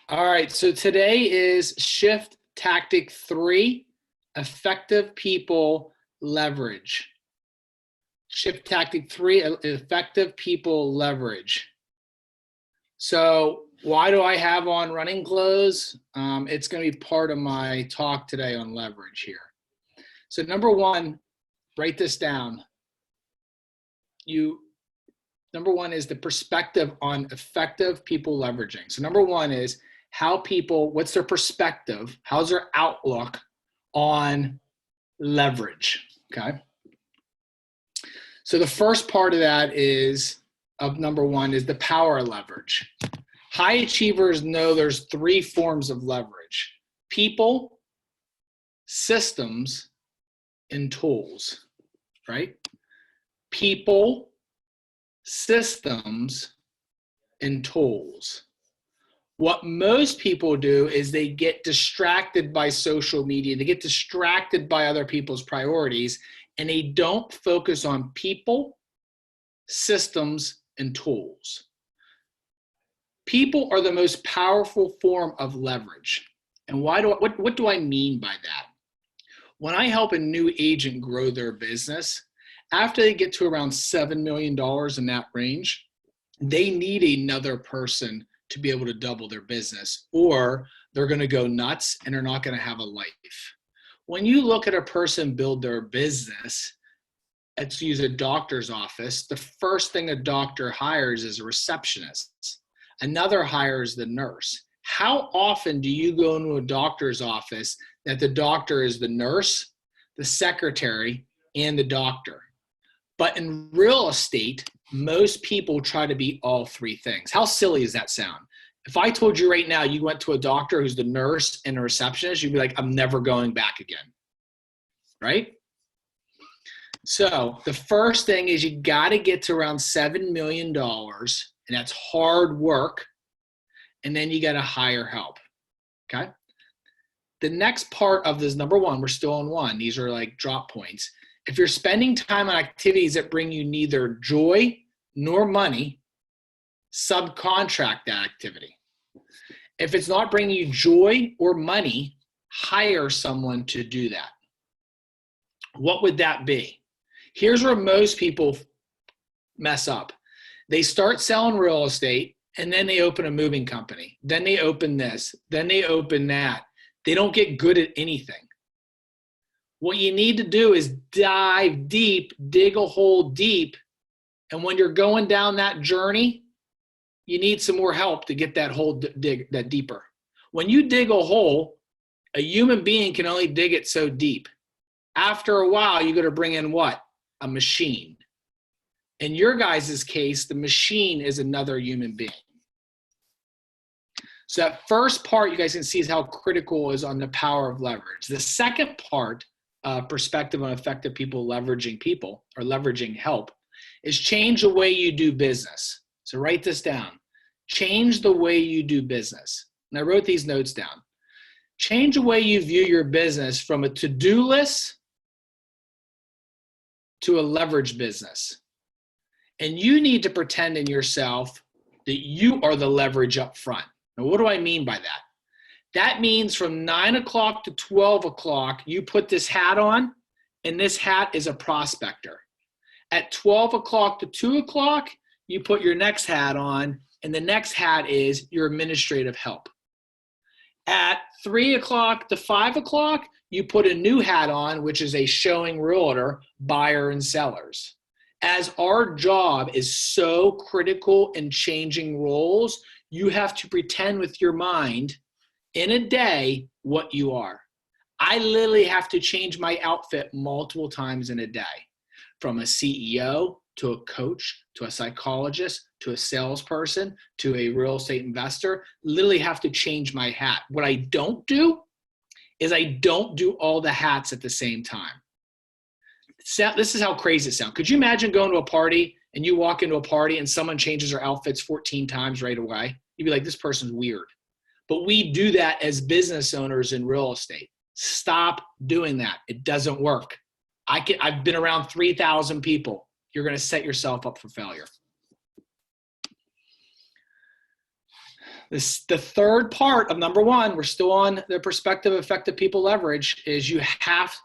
All right, so today is shift tactic 3, effective people leverage. Shift tactic 3, effective people leverage. So why do I have on running clothes? It's going to be part of my talk today on leverage here. So number one, write this down. Number one is the perspective on effective people leveraging. So number one is how people, what's their perspective? How's their outlook on leverage? Okay. So the first part of that is, of number one, is the power of leverage. High achievers know there's 3 forms of leverage: people, systems, and tools, right? People, systems, and tools. What most people do is they get distracted by social media. They get distracted by other people's priorities, and they don't focus on people, systems, and tools. People are the most powerful form of leverage. And what do I mean by that? When I help a new agent grow their business, after they get to around $7 million in that range, they need another person to be able to double their business, or they're going to go nuts and they're not going to have a life. When you look at a person build their business, let's use a doctor's office, the first thing a doctor hires is a receptionist. Another hires the nurse. How often do you go into a doctor's office that the doctor is the nurse, the secretary, and the doctor? But in real estate, most people try to be all 3 things. How silly does that sound? If I told you right now you went to a doctor who's the nurse and a receptionist, you'd be like, I'm never going back again, right? So the first thing is you got to get to around $7 million, and that's hard work, and then you got to hire help, okay? The next part of this, number one, we're still on 1. These are like drop points. If you're spending time on activities that bring you neither joy nor money, subcontract that activity. If it's not bringing you joy or money, hire someone to do that. What would that be? Here's where most people mess up. They start selling real estate, and then they open a moving company. Then they open this. Then they open that. They don't get good at anything. What you need to do is dive deep, dig a hole deep, and when you're going down that journey, you need some more help to get that hole dig that deeper. When you dig a hole, a human being can only dig it so deep. After a while, you're going to bring in what? A machine. In your guys' case, the machine is another human being. So that first part you guys can see is how critical is on the power of leverage. The second part, perspective on effective people leveraging people or leveraging help, is change the way you do business. So write this down. Change the way you do business. And I wrote these notes down. Change the way you view your business from a to-do list to a leverage business. And you need to pretend in yourself that you are the leverage up front. Now, what do I mean by that? That means from 9 o'clock to 12 o'clock, you put this hat on, and this hat is a prospector. At 12 o'clock to 2 o'clock, you put your next hat on, and the next hat is your administrative help. At 3 o'clock to 5 o'clock, you put a new hat on, which is a showing realtor, buyer and sellers. As our job is so critical in changing roles, you have to pretend with your mind in a day what you are. I literally have to change my outfit multiple times in a day, from a CEO to a coach, to a psychologist, to a salesperson, to a real estate investor. Literally have to change my hat. What I don't do is I don't do all the hats at the same time. This is how crazy it sounds. Could you imagine going to a party and you walk into a party and someone changes their outfits 14 times right away? You'd be like, this person's weird. But we do that as business owners in real estate. Stop doing that. It doesn't work. I've been around 3,000 people. You're going to set yourself up for failure. The third part of number one, we're still on the perspective of effective people leverage, is you have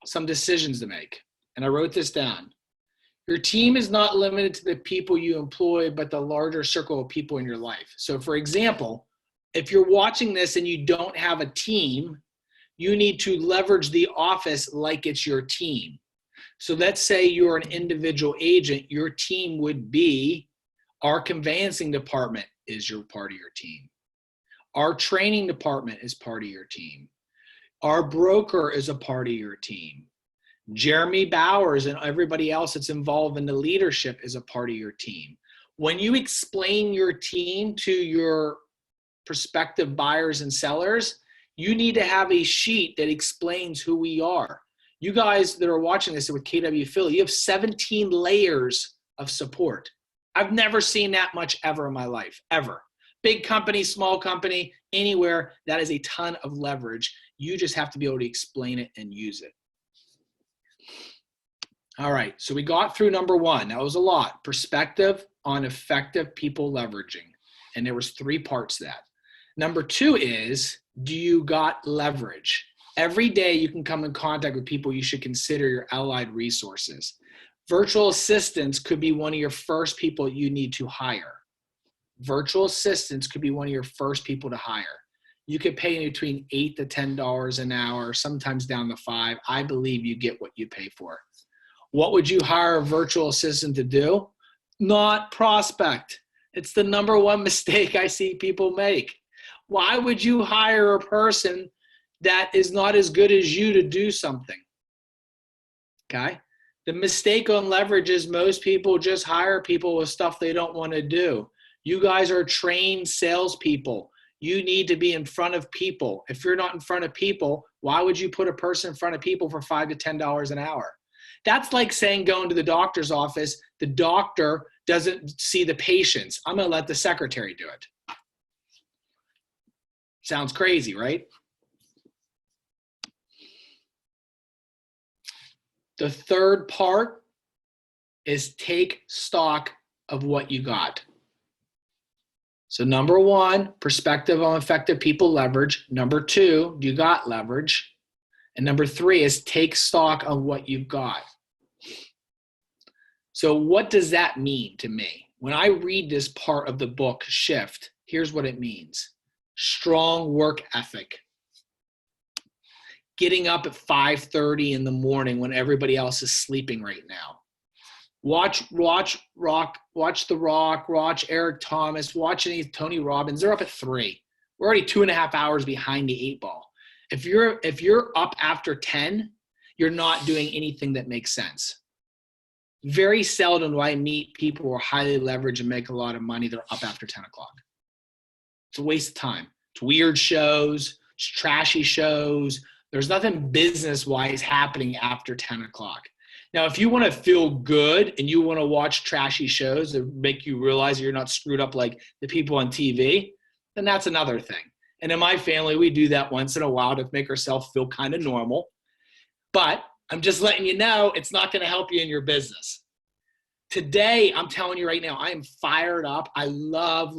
some decisions to make. And I wrote this down. Your team is not limited to the people you employ, but the larger circle of people in your life. So for example, if you're watching this and you don't have a team, you need to leverage the office like it's your team. So let's say you're an individual agent, your team would be our conveyancing department is your part of your team. Our training department is part of your team. Our broker is a part of your team. Jeremy Bowers and everybody else that's involved in the leadership is a part of your team. When you explain your team to your prospective buyers and sellers, you need to have a sheet that explains who we are. You guys that are watching this with KW Philly, you have 17 layers of support. I've never seen that much ever in my life, ever. Big company, small company, anywhere, that is a ton of leverage. You just have to be able to explain it and use it. All right, so we got through number one. That was a lot. Perspective on effective people leveraging. And there was 3 parts to that. Number 2 is, do you got leverage? Every day you can come in contact with people you should consider your allied resources. Virtual assistants could be one of your first people you need to hire. Virtual assistants could be one of your first people to hire. You could pay between $8 to $10 an hour, sometimes down to $5. I believe you get what you pay for. What would you hire a virtual assistant to do? Not prospect. It's the number one mistake I see people make. Why would you hire a person that is not as good as you to do something? Okay? The mistake on leverage is most people just hire people with stuff they don't want to do. You guys are trained salespeople. You need to be in front of people. If you're not in front of people, why would you put a person in front of people for $5 to $10 an hour? That's like saying going to the doctor's office, the doctor doesn't see the patients. I'm going to let the secretary do it. Sounds crazy, right? The third part is take stock of what you got. So number 1, perspective on effective people leverage. Number 2, you got leverage. And number 3 is take stock of what you've got. So what does that mean to me? When I read this part of the book, Shift, here's what it means. Strong work ethic. Getting up at 5:30 in the morning when everybody else is sleeping right now. Watch The Rock, watch Eric Thomas, watch any Tony Robbins. They're up at 3. We're already 2.5 hours behind the 8 ball. If you're up after 10, you're not doing anything that makes sense. Very seldom do I meet people who are highly leveraged and make a lot of money that are up after 10 o'clock. It's a waste of time. It's weird shows, it's trashy shows. There's nothing business-wise happening after 10 o'clock. Now, if you want to feel good and you want to watch trashy shows that make you realize you're not screwed up like the people on TV, then that's another thing. And in my family, we do that once in a while to make ourselves feel kind of normal. But I'm just letting you know it's not going to help you in your business. Today, I'm telling you right now, I am fired up. I love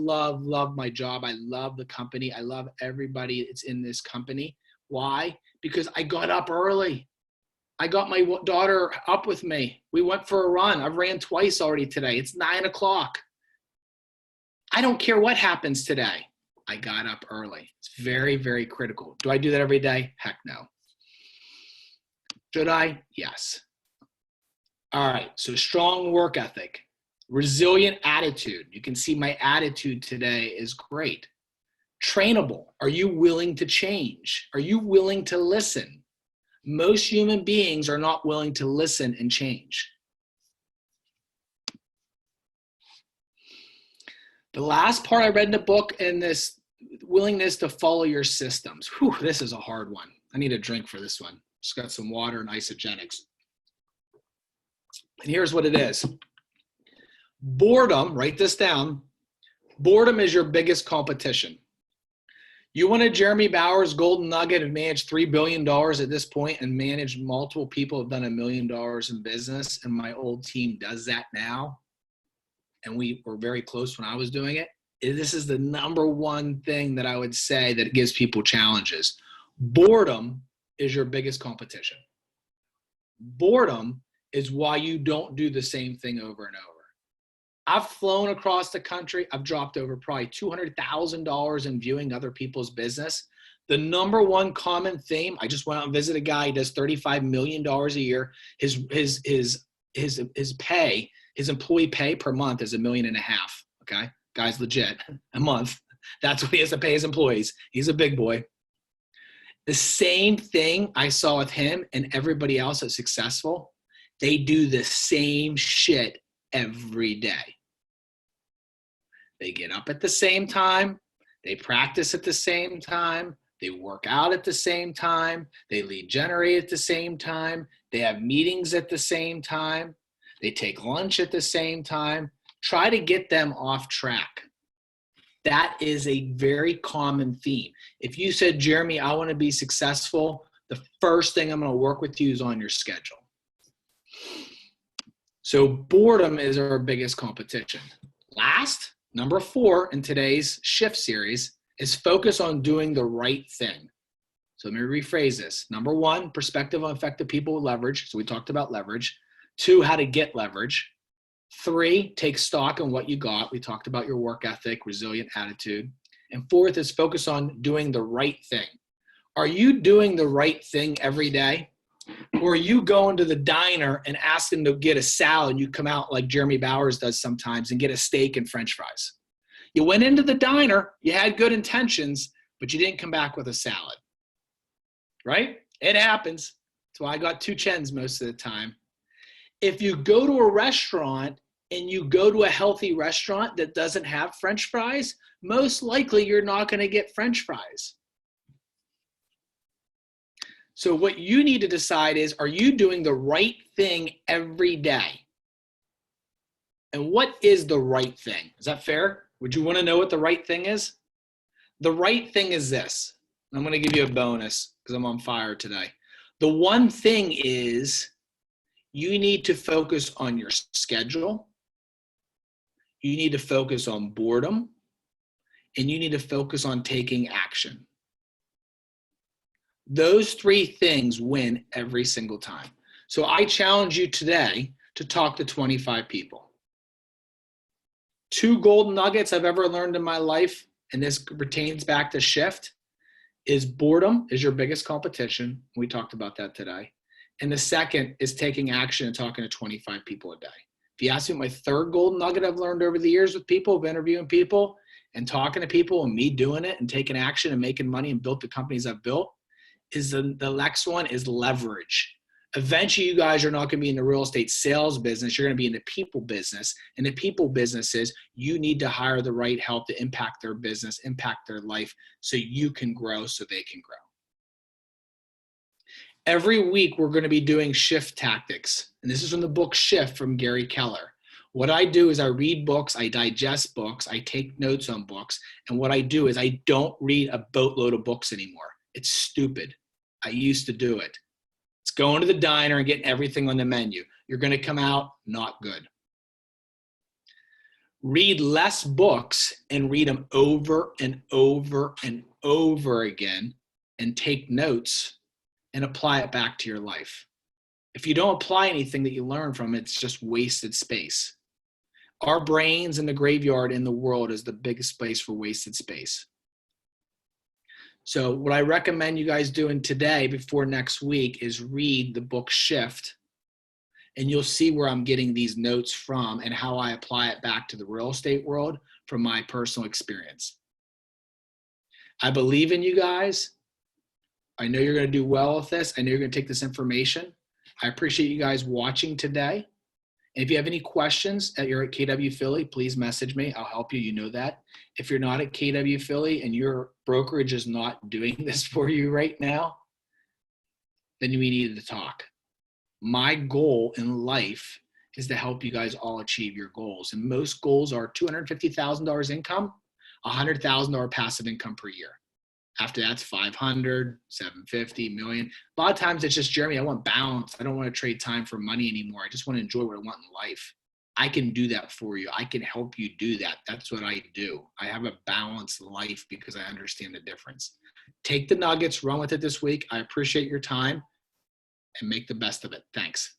my job. I love the company. I love everybody that's in this company. Why? Because I got up early. I got my daughter up with me. We went for a run. I've ran twice already today. It's 9 o'clock. I don't care what happens today. I got up early. It's very, very critical. Do I do that every day? Heck no. Should I? Yes. All right. So strong work ethic, resilient attitude. You can see my attitude today is great. Trainable. Are you willing to change? Are you willing to listen? Most human beings are not willing to listen and change. The last part I read in the book and this willingness to follow your systems. Whew, this is a hard one. I need a drink for this one. Just got some water and isogenics. And here's what it is. Boredom, write this down. Boredom is your biggest competition. You want a Jeremy Bowers golden nugget and manage $3 billion at this point and manage multiple people who have done $1 million in business, and my old team does that now, and we were very close when I was doing it. this is the number one thing that I would say that gives people challenges. Boredom is your biggest competition. Boredom is why you don't do the same thing over and over. I've flown across the country. I've dropped over probably $200,000 in viewing other people's business. The number one common theme, I just went out and visited a guy. He does $35 million a year. His pay, his employee pay per month is $1.5 million. Okay. Guy's legit a month. That's what he has to pay his employees. He's a big boy. The same thing I saw with him and everybody else that's successful. They do the same shit every day. They get up at the same time. They practice at the same time. They work out at the same time. They lead generate at the same time. They have meetings at the same time. They take lunch at the same time. Try to get them off track. That is a very common theme. If you said, Jeremy, I want to be successful, the first thing I'm going to work with you is on your schedule. So boredom is our biggest competition. Last, number 4 in today's shift series is focus on doing the right thing. So let me rephrase this. Number 1, perspective on effective people with leverage. So we talked about leverage. 2, how to get leverage. 3, take stock on what you got. We talked about your work ethic, resilient attitude. And 4th is focus on doing the right thing. Are you doing the right thing every day? Or are you going to the diner and asking to get a salad and you come out like Jeremy Bowers does sometimes and get a steak and French fries? You went into the diner, you had good intentions, but you didn't come back with a salad, right? It happens. That's why I got 2 chins most of the time. If you go to a restaurant and you go to a healthy restaurant that doesn't have French fries, most likely you're not going to get French fries. So what you need to decide is, are you doing the right thing every day? And what is the right thing? Is that fair? Would you want to know what the right thing is? The right thing is this. I'm going to give you a bonus because I'm on fire today. The one thing is you need to focus on your schedule. You need to focus on boredom. And you need to focus on taking action. Those 3 things win every single time. So I challenge you today to talk to 25 people. 2 golden nuggets I've ever learned in my life, and this pertains back to shift, is boredom is your biggest competition. We talked about that today. And the second is taking action and talking to 25 people a day. If you ask me what my 3rd golden nugget I've learned over the years with people, of interviewing people and talking to people and me doing it and taking action and making money and built the companies I've built, is the next one is leverage. Eventually, you guys are not going to be in the real estate sales business. You're going to be in the people business. And the people business is you need to hire the right help to impact their business, impact their life, so you can grow, so they can grow. Every week, we're going to be doing shift tactics. And this is from the book Shift from Gary Keller. What I do is I read books, I digest books, I take notes on books. And what I do is I don't read a boatload of books anymore. It's stupid. I used to do it. It's going to the diner and getting everything on the menu. You're going to come out not good. Read less books and read them over and over and over again and take notes and apply it back to your life. If you don't apply anything that you learn from it, it's just wasted space. Our brains in the graveyard in the world is the biggest place for wasted space. So what I recommend you guys doing today before next week is read the book Shift, and you'll see where I'm getting these notes from and how I apply it back to the real estate world from my personal experience. I believe in you guys. I know you're going to do well with this. I know you're going to take this information. I appreciate you guys watching today. And if you have any questions at KW Philly, please message me. I'll help you. You know that. If you're not at KW Philly and your brokerage is not doing this for you right now, then we need to talk. My goal in life is to help you guys all achieve your goals. And most goals are $250,000 income, $100,000 passive income per year. After that's 500, 750, million. A lot of times it's just, Jeremy, I want balance. I don't want to trade time for money anymore. I just want to enjoy what I want in life. I can do that for you. I can help you do that. That's what I do. I have a balanced life because I understand the difference. Take the nuggets, run with it this week. I appreciate your time and make the best of it. Thanks.